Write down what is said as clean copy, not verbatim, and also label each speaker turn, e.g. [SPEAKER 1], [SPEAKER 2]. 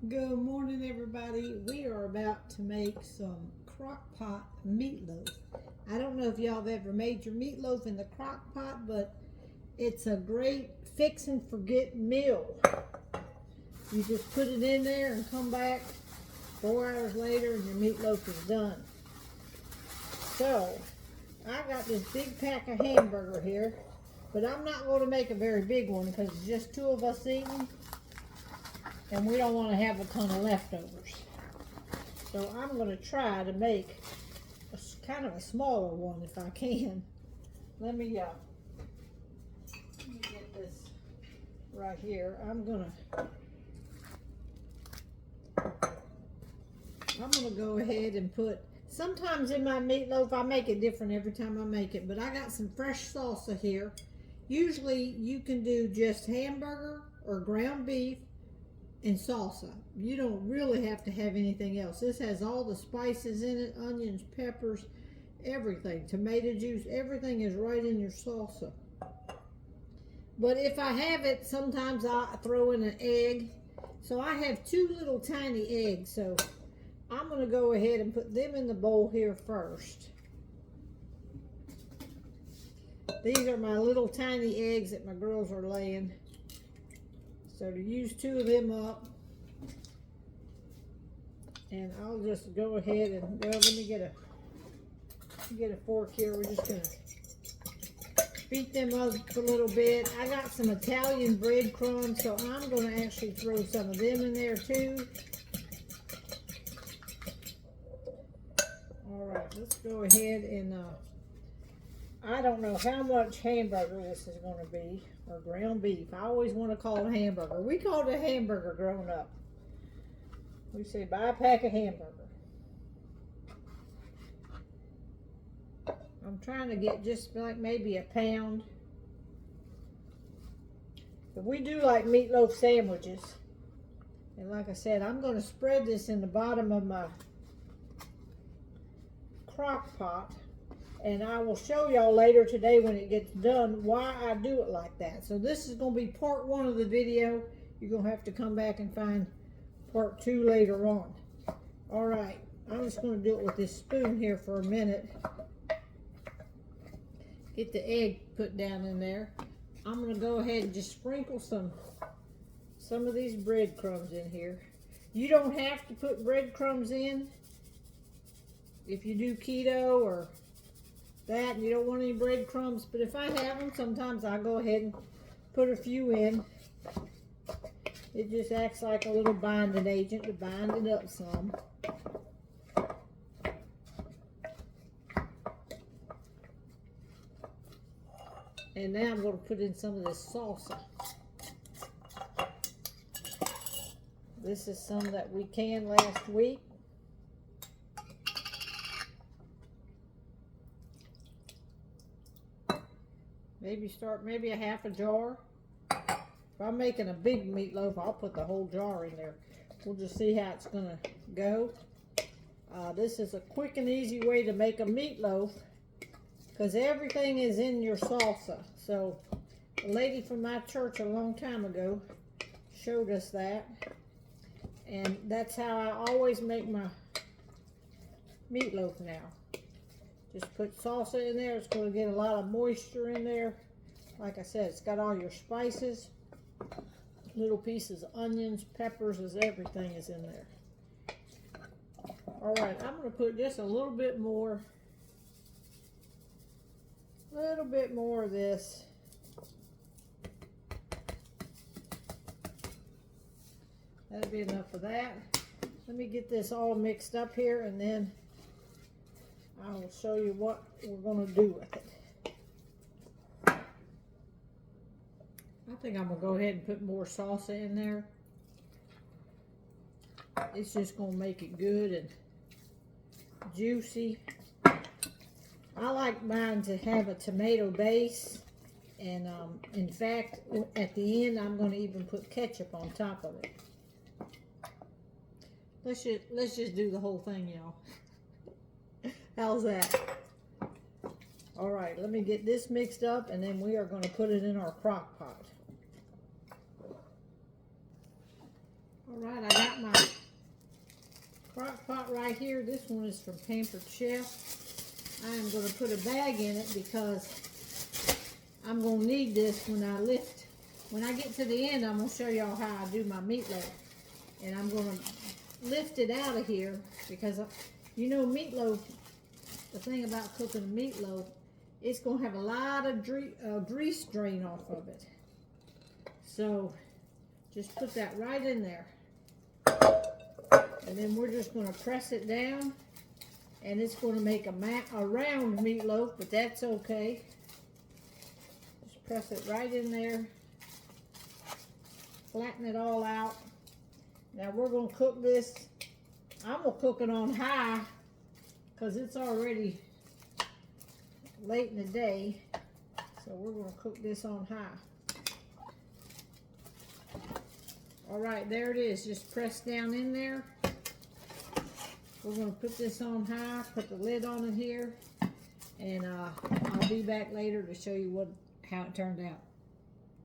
[SPEAKER 1] Good morning, everybody. We are about to make some Crockpot meatloaf. I don't know if y'all have ever made your meatloaf in the Crockpot, but it's a great fix and forget meal. You just put it in there and come back 4 hours later and your meatloaf is done. So, I got this big pack of hamburger here, but I'm not going to make a very big one because it's just 2 of us eating. And we don't want to have a ton of leftovers. So I'm going to try to make kind of a smaller one if I can. Let me get this right here. I'm gonna go ahead and put, sometimes in my meatloaf, I make it different every time I make it, but I got some fresh salsa here. Usually you can do just hamburger or ground beef and salsa. You don't really have to have anything else. This has all the spices in it, onions, peppers, everything, tomato juice, everything is right in your salsa. But if I have it, sometimes I throw in an egg. So I have 2 little tiny eggs, so I'm going to go ahead and put them in the bowl here first. These are my little tiny eggs that my girls are laying. So to use 2 of them up, and I'll just go ahead and, well, let me get a fork here. We're just gonna beat them up a little bit. I got some Italian breadcrumbs, so I'm gonna actually throw some of them in there too. All right, let's go ahead and, I don't know how much hamburger this is going to be, or ground beef. I always want to call it hamburger. We called it hamburger growing up. We say, buy a pack of hamburger. I'm trying to get just like maybe a pound. But we do like meatloaf sandwiches. And like I said, I'm going to spread this in the bottom of my crock pot. And I will show y'all later today when it gets done why I do it like that. So this is going to be part 1 of the video. You're going to have to come back and find part 2 later on. All right, I'm just going to do it with this spoon here for a minute. Get the egg put down in there. I'm going to go ahead and just sprinkle some of these breadcrumbs in here. You don't have to put breadcrumbs in if you do keto or that and you don't want any breadcrumbs, but if I have them, sometimes I go ahead and put a few in. It just acts like a little binding agent to bind it up some. And now I'm going to put in some of this salsa. This is some that we canned last week. Maybe a half a jar. If I'm making a big meatloaf, I'll put the whole jar in there. We'll just see how it's gonna go. This is a quick and easy way to make a meatloaf because everything is in your salsa. So a lady from my church a long time ago showed us that. And that's how I always make my meatloaf now. Just put salsa in there. It's going to get a lot of moisture in there. Like I said, it's got all your spices. Little pieces of onions, peppers, everything is in there. All right, I'm going to put just a little bit more of this. That'll be enough of that. Let me get this all mixed up here and then I will show you what we're going to do with it. I think I'm going to go ahead and put more salsa in there. It's just going to make it good and juicy. I like mine to have a tomato base. And in fact, at the end, I'm going to even put ketchup on top of it. Let's just do the whole thing, y'all. How's that? All right, let me get this mixed up and then we are going to put it in our crock pot. All right, I got my Crockpot right here. This one is from Pampered Chef. I am going to put a bag in it because I'm going to need this when I lift. When I get to the end, I'm going to show y'all how I do my meatloaf. And I'm going to lift it out of here because, you know, meatloaf, the thing about cooking a meatloaf, it's going to have a lot of grease drain off of it. So just put that right in there. And then we're just going to press it down. And it's going to make a round meatloaf, but that's okay. Just press it right in there. Flatten it all out. Now we're going to cook this. I'm going to cook it on high because it's already late in the day. So we're going to cook this on high. All right, there it is. Just press down in there. We're going to put this on high, put the lid on it here, and I'll be back later to show you how it turned out.